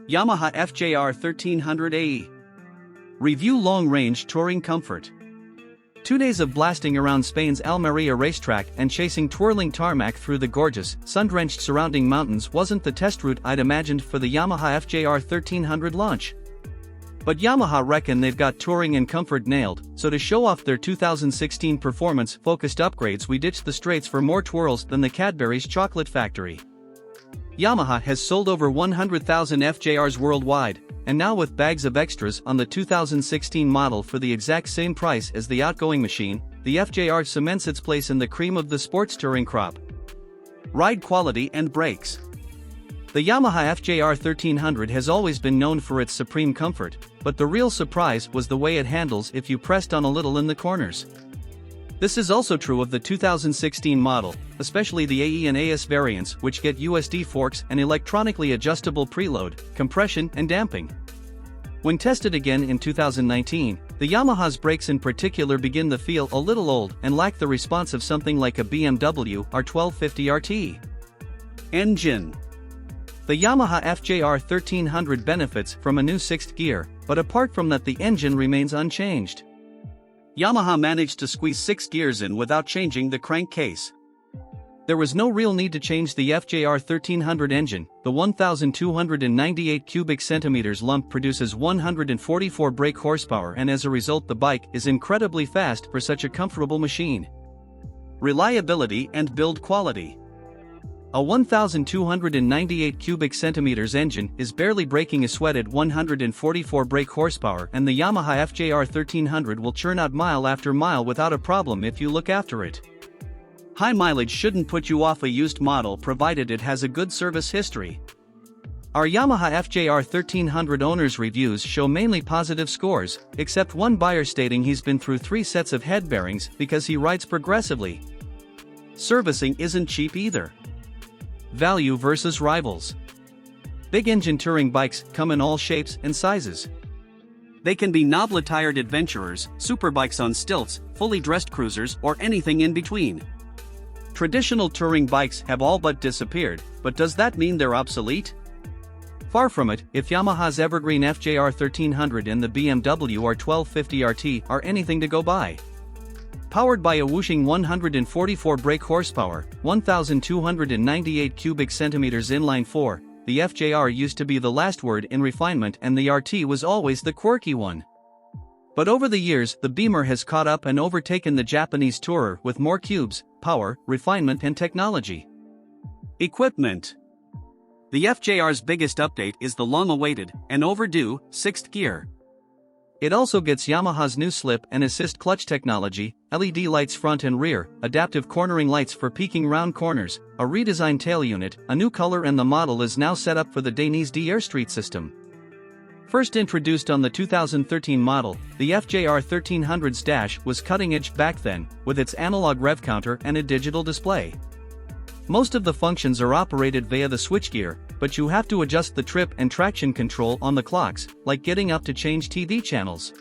Yamaha FJR1300 AE. Review long-range touring comfort. 2 days of blasting around Spain's Almeria racetrack and chasing twirling tarmac through the gorgeous, sun-drenched surrounding mountains wasn't the test route I'd imagined for the Yamaha FJR1300 launch. But Yamaha reckon they've got touring and comfort nailed, so to show off their 2016 performance-focused upgrades we ditched the straights for more twirls than the Cadbury's chocolate factory. Yamaha has sold over 100,000 FJRs worldwide, and now with bags of extras on the 2016 model for the exact same price as the outgoing machine, the FJR cements its place in the cream of the sports touring crop. Ride quality and brakes. The Yamaha FJR1300 has always been known for its supreme comfort, but the real surprise was the way it handles if you pressed on a little in the corners. This is also true of the 2016 model, especially the AE and AS variants, which get USD forks and electronically adjustable preload, compression and damping. When tested again in 2019, the Yamaha's brakes in particular begin to feel a little old and lack the response of something like a BMW R1250 RT. Engine. The Yamaha FJR1300 benefits from a new 6th gear, but apart from that the engine remains unchanged. Yamaha managed to squeeze 6 gears in without changing the crankcase. There was no real need to change the FJR1300 engine. The 1,298 cubic centimeters lump produces 144 brake horsepower, and as a result the bike is incredibly fast for such a comfortable machine. Reliability and build quality. A 1,298 cubic centimeters engine is barely breaking a sweat at 144 brake horsepower, and the Yamaha FJR1300 will churn out mile after mile without a problem if you look after it. High mileage shouldn't put you off a used model provided it has a good service history. Our Yamaha FJR1300 owner's reviews show mainly positive scores, except one buyer stating he's been through 3 sets of head bearings because he rides progressively. Servicing isn't cheap either. Value versus rivals. Big engine touring bikes come in all shapes and sizes. They can be knob-tired adventurers, superbikes on stilts, fully dressed cruisers, or anything in between. Traditional touring bikes have all but disappeared, but does that mean they're obsolete? Far from it. If Yamaha's evergreen FJR1300 and the BMW R1250 RT are anything to go by. Powered by a whooshing 144 brake horsepower, 1,298 cubic centimeters inline 4, the FJR used to be the last word in refinement and the RT was always the quirky one. But over the years the Beamer has caught up and overtaken the Japanese Tourer with more cubes, power, refinement and technology. Equipment. The FJR's biggest update is the long-awaited and overdue 6th gear. It also gets Yamaha's new slip and assist clutch technology, LED lights front and rear, adaptive cornering lights for peaking round corners, a redesigned tail unit, a new color, and the model is now set up for the Dainese D Airstreet system. First introduced on the 2013 model, the FJR1300's dash was cutting-edge back then, with its analog rev counter and a digital display. Most of the functions are operated via the switchgear, but you have to adjust the trip and traction control on the clocks, like getting up to change TV channels.